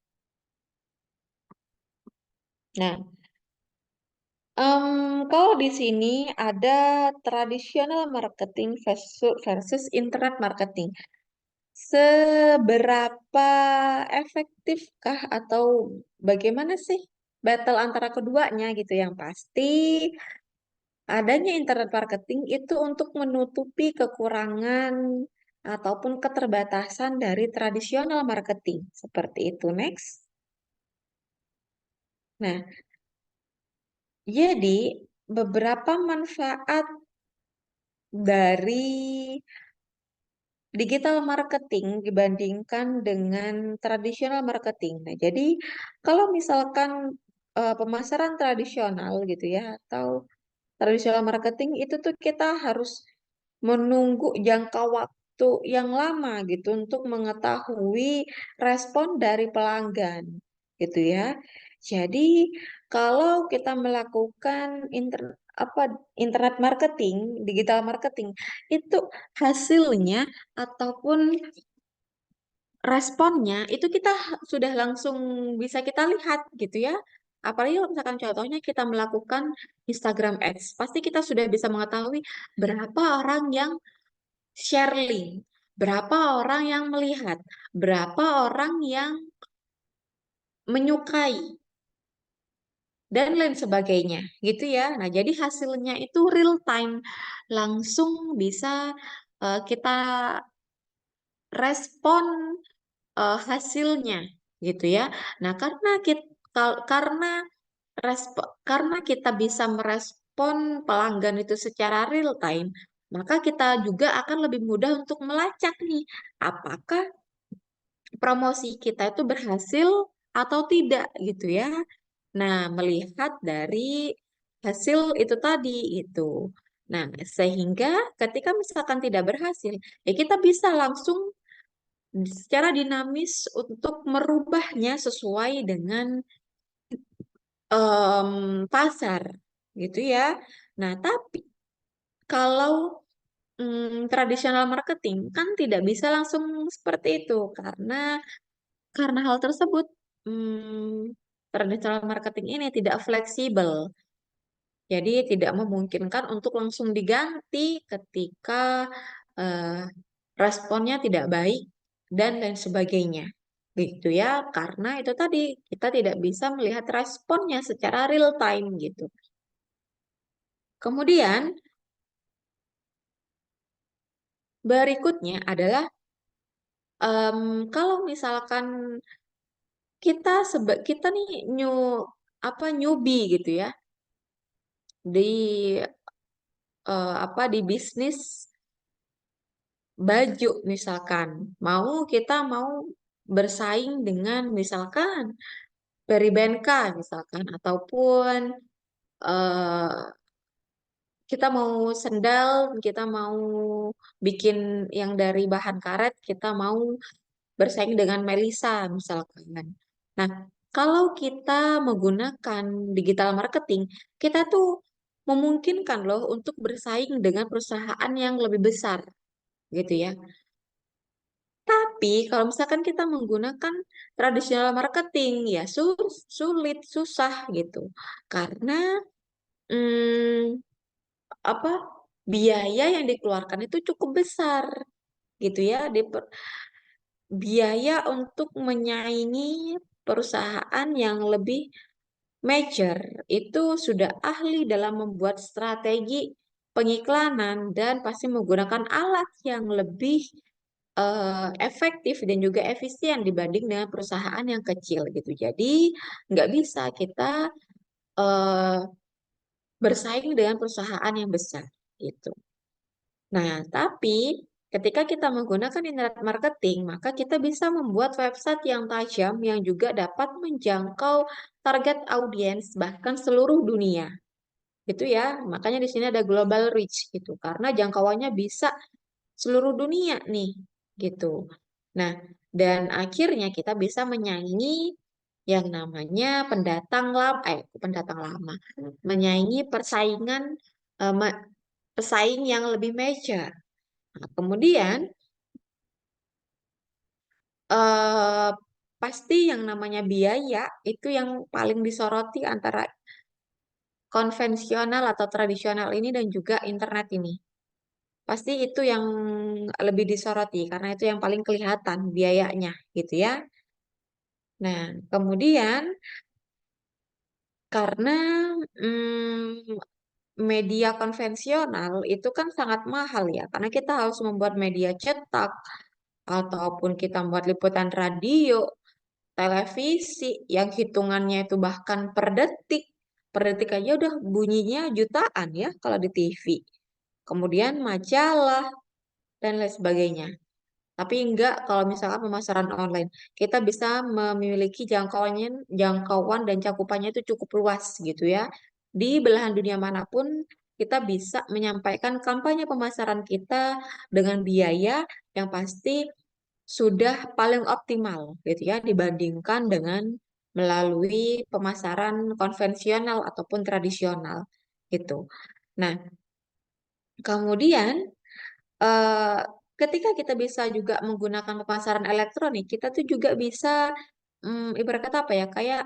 Nah, kalau di sini ada tradisional marketing versus internet marketing. Seberapa efektifkah atau bagaimana sih battle antara keduanya gitu? Yang pasti adanya internet marketing itu untuk menutupi kekurangan ataupun keterbatasan dari tradisional marketing. Seperti itu, next. Nah, jadi beberapa manfaat dari digital marketing dibandingkan dengan tradisional marketing. Nah, jadi kalau misalkan pemasaran tradisional gitu ya, atau tradisional marketing itu tuh kita harus menunggu jangka waktu yang lama gitu untuk mengetahui respon dari pelanggan gitu ya. Jadi kalau kita melakukan apa internet marketing, digital marketing itu hasilnya ataupun responnya itu kita sudah langsung bisa kita lihat gitu ya. Apalagi kalau misalkan contohnya kita melakukan Instagram Ads, pasti kita sudah bisa mengetahui berapa orang yang share link, berapa orang yang melihat, berapa orang yang menyukai dan lain sebagainya, gitu ya. Nah, jadi hasilnya itu real time, langsung bisa kita respon hasilnya, gitu ya. Nah, karena kita bisa merespon pelanggan itu secara real time, maka kita juga akan lebih mudah untuk melacak nih, apakah promosi kita itu berhasil atau tidak gitu ya. Nah, melihat dari hasil itu tadi itu. Nah, sehingga ketika misalkan tidak berhasil, ya kita bisa langsung secara dinamis untuk merubahnya sesuai dengan pasar gitu ya. Nah, tapi kalau tradisional marketing kan tidak bisa langsung seperti itu karena hal tersebut, tradisional marketing ini tidak fleksibel. Jadi tidak memungkinkan untuk langsung diganti ketika eh, responnya tidak baik dan lain sebagainya. Gitu ya, karena itu tadi kita tidak bisa melihat responnya secara real time gitu. Kemudian berikutnya adalah kalau misalkan kita nih newbie gitu ya di di bisnis baju misalkan kita mau bersaing dengan misalkan dari BNK misalkan ataupun eh, kita mau sendal, kita mau bikin yang dari bahan karet, kita mau bersaing dengan Melisa misalkan. Nah, kalau kita menggunakan digital marketing, kita tuh memungkinkan loh untuk bersaing dengan perusahaan yang lebih besar gitu ya. Tapi kalau misalkan kita menggunakan tradisional marketing, ya sulit, susah gitu. Karena hmm, apa biaya yang dikeluarkan itu cukup besar gitu ya. Biaya untuk menyaingi perusahaan yang lebih major itu sudah ahli dalam membuat strategi pengiklanan dan pasti menggunakan alat yang lebih efektif dan juga efisien dibanding dengan perusahaan yang kecil gitu. Jadi nggak bisa kita eh, bersaing dengan perusahaan yang besar gitu. Nah, tapi ketika kita menggunakan internet marketing, maka kita bisa membuat website yang tajam yang juga dapat menjangkau target audiens bahkan seluruh dunia. Gitu ya. Makanya di sini ada global reach gitu karena jangkauannya bisa seluruh dunia nih gitu. Nah, dan akhirnya kita bisa menyaingi yang namanya pendatang lama, menyaingi eh, ma- pesaing yang lebih major. Nah, kemudian eh, pasti yang namanya biaya itu yang paling disoroti antara konvensional atau tradisional ini dan juga internet ini. Pasti itu yang lebih disoroti karena itu yang paling kelihatan biayanya gitu ya. Nah, kemudian karena mm, media konvensional itu kan sangat mahal ya, karena kita harus membuat media cetak ataupun kita membuat liputan radio, televisi yang hitungannya itu bahkan per detik. Per detik aja udah bunyinya jutaan ya kalau di TV. Kemudian majalah dan lain sebagainya. Tapi enggak kalau misalkan pemasaran online. Kita bisa memiliki jangkauan dan cakupannya itu cukup luas gitu ya. Di belahan dunia manapun kita bisa menyampaikan kampanye pemasaran kita dengan biaya yang pasti sudah paling optimal gitu ya dibandingkan dengan melalui pemasaran konvensional ataupun tradisional gitu. Nah, kemudian eh, ketika kita bisa juga menggunakan pemasaran elektronik, kita tuh juga bisa ibarat kata apa ya, kayak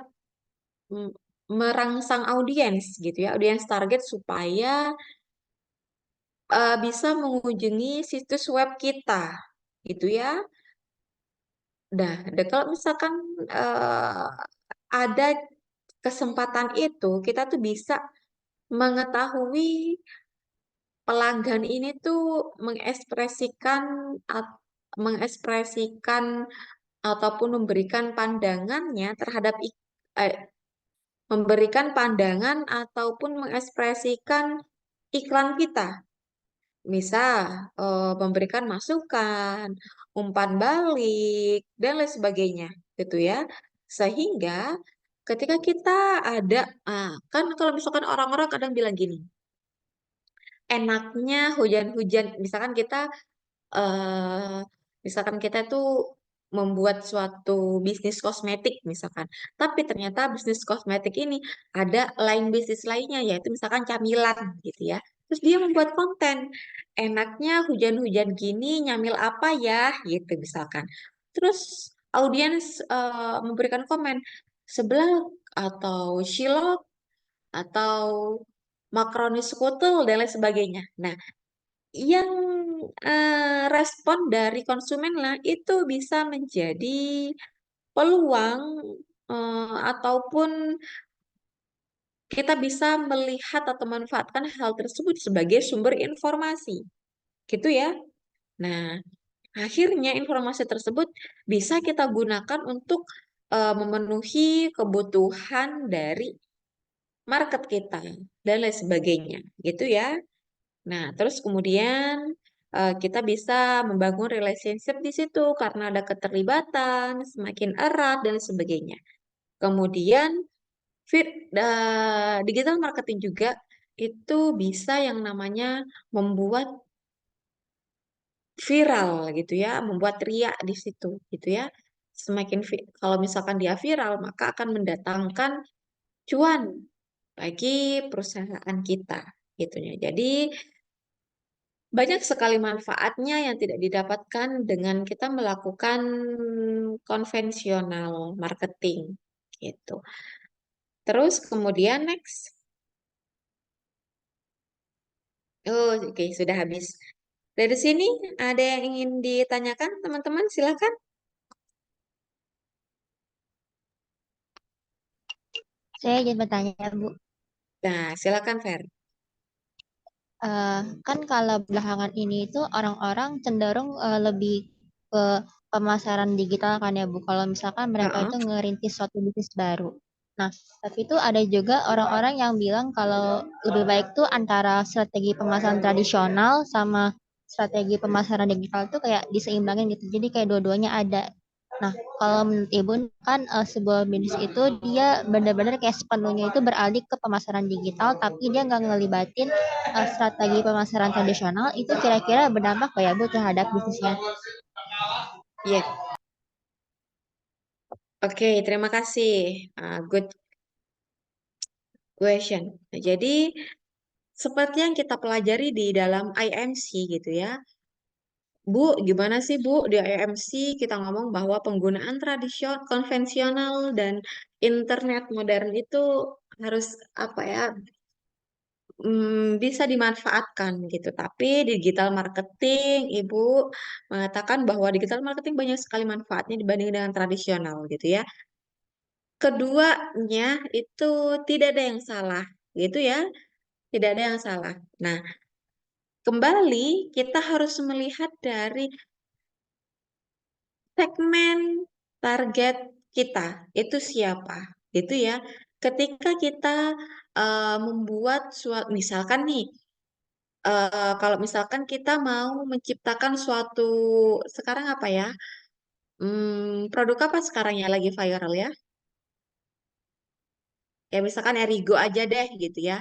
mm, merangsang audiens gitu ya, audiens target supaya bisa mengunjungi situs web kita gitu ya. Nah, kalau misalkan ada kesempatan itu kita tuh bisa mengetahui pelanggan ini tuh mengekspresikan mengekspresikan ataupun memberikan pandangannya terhadap memberikan pandangan ataupun mengekspresikan iklan kita. Misal, memberikan masukan, umpan balik, dan lain sebagainya, gitu ya. Sehingga ketika kita ada, kan kalau misalkan orang-orang kadang bilang gini, enaknya hujan-hujan, eh, misalkan kita tuh membuat suatu bisnis kosmetik misalkan, tapi ternyata bisnis kosmetik ini ada lain bisnis lainnya yaitu misalkan camilan gitu ya. Terus dia membuat konten, enaknya hujan-hujan gini nyamil apa ya gitu misalkan. Terus audiens memberikan komen sebelah atau cilok atau makaroni skutel dan lain sebagainya. Nah, yang respon dari konsumen lah itu bisa menjadi peluang ataupun kita bisa melihat atau manfaatkan hal tersebut sebagai sumber informasi, gitu ya. Nah, akhirnya informasi tersebut bisa kita gunakan untuk memenuhi kebutuhan dari market kita dan lain sebagainya, gitu ya. Nah, terus kemudian kita bisa membangun relationship di situ karena ada keterlibatan semakin erat dan sebagainya. Kemudian digital marketing juga itu bisa yang namanya membuat viral gitu ya, membuat riak di situ gitu ya. Kalau misalkan dia viral, maka akan mendatangkan cuan bagi perusahaan kita gitu ya. Jadi banyak sekali manfaatnya yang tidak didapatkan dengan kita melakukan konvensional marketing gitu. Terus kemudian next. Oh, oke, sudah habis. Dari sini ada yang ingin ditanyakan, teman-teman? Silakan. Saya ingin bertanya, Bu. Nah, silakan Fer. Kan kalau belakangan ini itu orang-orang cenderung lebih ke pemasaran digital kan ya, Bu. Kalau misalkan mereka Heeh. itu ngerintis suatu bisnis baru. Nah, tapi itu ada juga orang-orang yang bilang kalau lebih baik tuh antara strategi pemasaran tradisional sama strategi pemasaran digital tuh kayak diseimbangin gitu. Jadi kayak dua-duanya ada. Nah, kalau menurut Ibu kan sebuah bisnis itu dia benar-benar kayak sepenuhnya itu beralih ke pemasaran digital, tapi dia nggak ngelibatin strategi pemasaran tradisional. Itu kira-kira berdampak nggak ya Bu terhadap bisnisnya? Iya. Oke, terima kasih. Good question. Nah, jadi seperti yang kita pelajari di dalam IMC gitu ya. Bu, gimana sih Bu di IMC kita ngomong bahwa penggunaan tradisional, konvensional dan internet modern itu harus apa ya bisa dimanfaatkan gitu. Tapi digital marketing, Ibu mengatakan bahwa digital marketing banyak sekali manfaatnya dibanding dengan tradisional gitu ya. Keduanya itu tidak ada yang salah gitu ya, tidak ada yang salah. Nah, kembali kita harus melihat dari segmen target kita itu siapa gitu ya. Ketika kita membuat suatu misalkan nih kalau misalkan kita mau menciptakan suatu sekarang apa ya? Produk apa sekarang ya lagi viral ya? Ya misalkan Erigo aja deh gitu ya.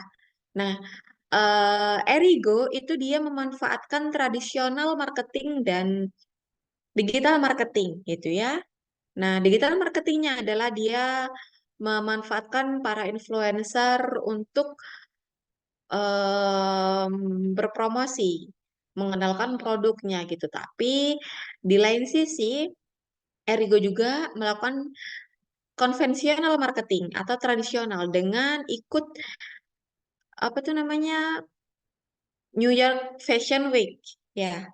Nah, Erigo itu dia memanfaatkan tradisional marketing dan digital marketing gitu ya. Nah, digital marketingnya adalah dia memanfaatkan para influencer untuk berpromosi, mengenalkan produknya gitu. Tapi di lain sisi, Erigo juga melakukan konvensional marketing atau tradisional dengan ikut apa tuh namanya New York Fashion Week ya.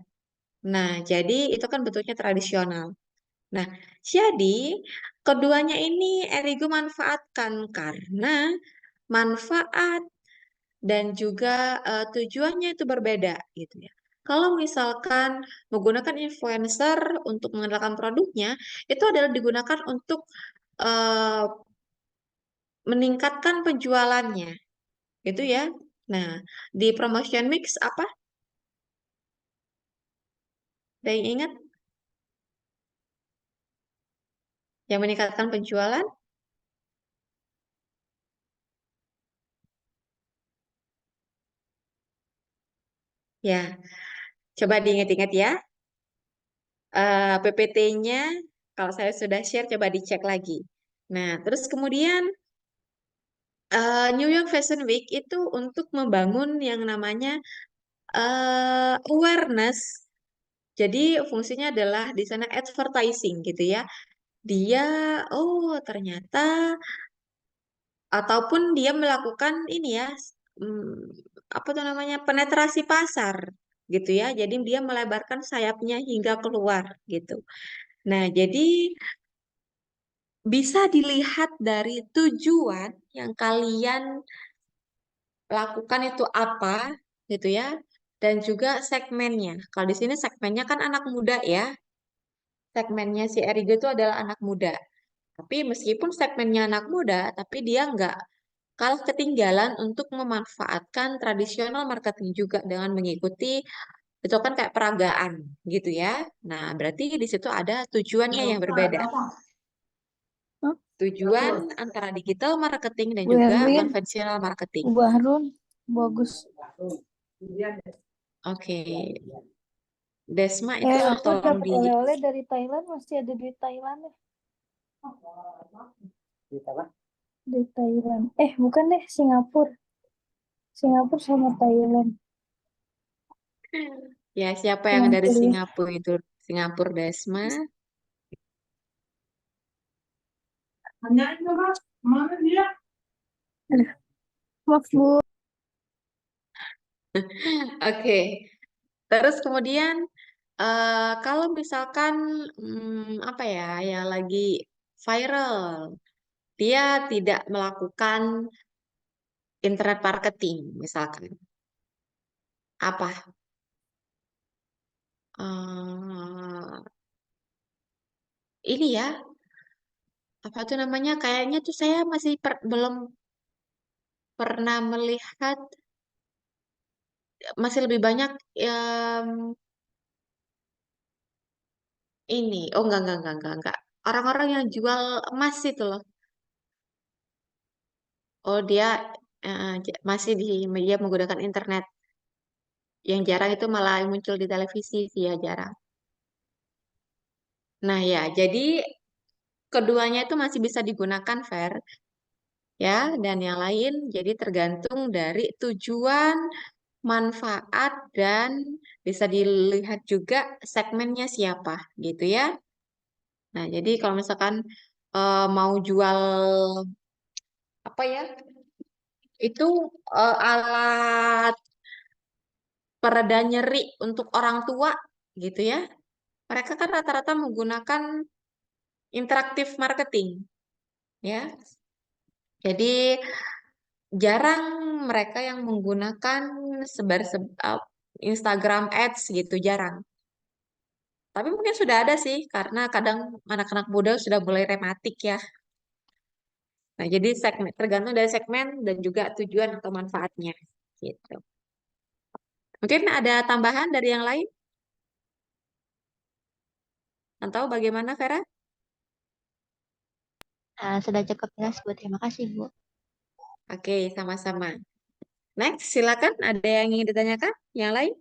Nah, jadi itu kan bentuknya tradisional. Nah, jadi keduanya ini Erigo manfaatkan karena manfaat dan juga tujuannya itu berbeda gitu ya. Kalau misalkan menggunakan influencer untuk mengenalkan produknya, itu adalah digunakan untuk eh, meningkatkan penjualannya, gitu ya. Nah, di promotion mix apa? Ada yang ingat? Yang meningkatkan penjualan? Ya, coba diingat-ingat ya. PPT-nya, kalau saya sudah share, coba dicek lagi. Nah, terus kemudian New York Fashion Week itu untuk membangun yang namanya awareness. Jadi fungsinya adalah di sana advertising gitu ya. Dia, oh ternyata, ataupun dia melakukan ini ya, apa tuh namanya, penetrasi pasar gitu ya. Jadi dia melebarkan sayapnya hingga keluar gitu. Nah, jadi bisa dilihat dari tujuan yang kalian lakukan itu apa gitu ya, dan juga segmennya. Kalau di sini segmennya kan anak muda ya. Segmennya si Erigo itu adalah anak muda. Tapi meskipun segmennya anak muda, tapi dia nggak kalah ketinggalan untuk memanfaatkan tradisional marketing juga dengan mengikuti itu kan kayak peragaan gitu ya. Nah, berarti di situ ada tujuannya yang berbeda. Hah? Tujuan antara digital marketing dan Bu juga Erwin, konvensional marketing. Bu Harun, bagus. Oke, Desma itu Aku tolong dapat di. oleh-oleh dari Thailand, masih ada di Thailand ya. Di Thailand. Bukan deh, Singapura. Singapura sama Thailand. Ya, siapa yang Pulang dari kuliah. Singapura itu? Singapura Desma. Aduh, maaf Bu. Oke, terus kemudian kalau misalkan apa ya, yang lagi viral, dia tidak melakukan internet marketing, misalkan apa? Ini ya, apa tuh namanya? Kayaknya tuh saya masih belum pernah melihat, masih lebih banyak ini. Oh enggak. Orang-orang yang jual emas itu loh. Oh dia masih dia menggunakan internet. Yang jarang itu malah muncul di televisi sih ya jarang. Nah ya, jadi keduanya itu masih bisa digunakan fair ya, dan yang lain jadi tergantung dari tujuan, manfaat, dan bisa dilihat juga segmennya siapa gitu ya. Nah, jadi kalau misalkan mau jual apa ya, itu alat pereda nyeri untuk orang tua gitu ya. Mereka kan rata-rata menggunakan interaktif marketing ya. Jadi jarang mereka yang menggunakan Instagram Ads gitu, jarang. Tapi mungkin sudah ada sih, karena kadang anak-anak muda sudah mulai rematik ya. Nah, jadi segmen tergantung dari segmen dan juga tujuan atau manfaatnya gitu. Mungkin ada tambahan dari yang lain? Atau bagaimana, Vera? Nah, sudah cukup jelas, Bu. Terima kasih, Bu. Oke, sama-sama. Next, silakan. Ada yang ingin ditanyakan? Yang lain?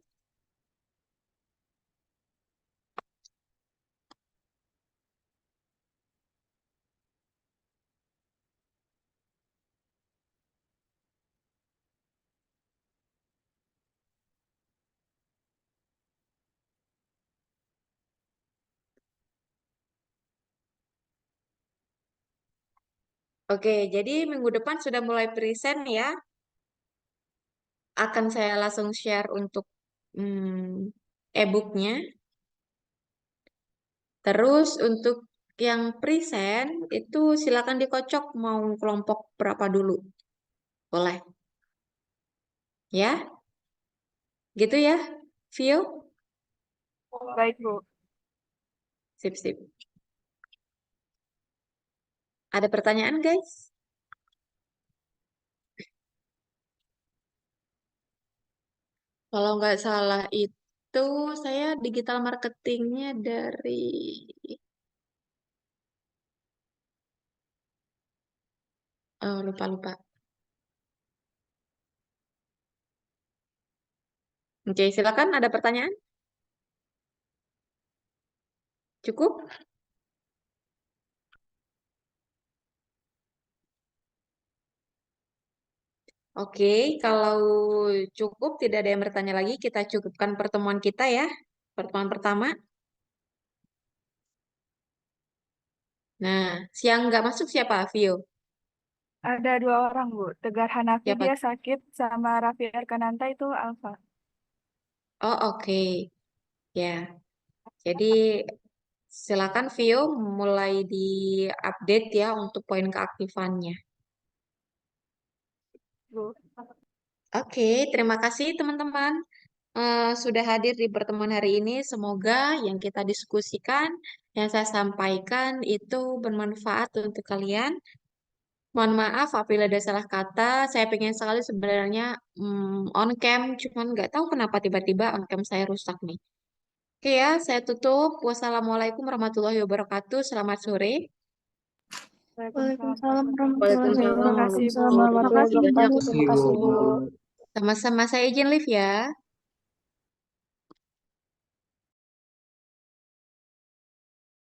Oke, jadi minggu depan sudah mulai present ya. Akan saya langsung share untuk e-booknya. Terus untuk yang present itu silakan dikocok mau kelompok berapa dulu. Boleh. Ya, gitu ya, Vio? Baik, Bu. Sip, sip. Ada pertanyaan, guys? Kalau nggak salah itu saya digital marketingnya dari lupa-lupa. Oke, silakan ada pertanyaan? Cukup? Oke, kalau cukup tidak ada yang bertanya lagi, kita cukupkan pertemuan kita ya. Pertemuan pertama. Nah, siang nggak masuk siapa, Vio? Ada 2 orang, Bu. Tegar Hanafi Siapa? dia sakit, sama Raffi Arkananta itu Alfa. Oh, oke. Ya, jadi silakan Vio mulai di-update ya untuk poin keaktifannya. Bu. Oke, terima kasih teman-teman sudah hadir di pertemuan hari ini. Semoga yang kita diskusikan, yang saya sampaikan itu bermanfaat untuk kalian. Mohon maaf apabila ada salah kata. Saya pengen sekali sebenarnya on cam, cuman nggak tahu kenapa tiba-tiba on cam saya rusak nih. Oke ya, saya tutup. Wassalamualaikum warahmatullahi wabarakatuh. Selamat sore. Waalaikumsalam warahmatullahi Waalaikumsalam wabarakatuh. warahmatullahi Terima kasih, wabarakatuh. Bu. Terima kasih, Bu. Sama-sama saya izin live ya.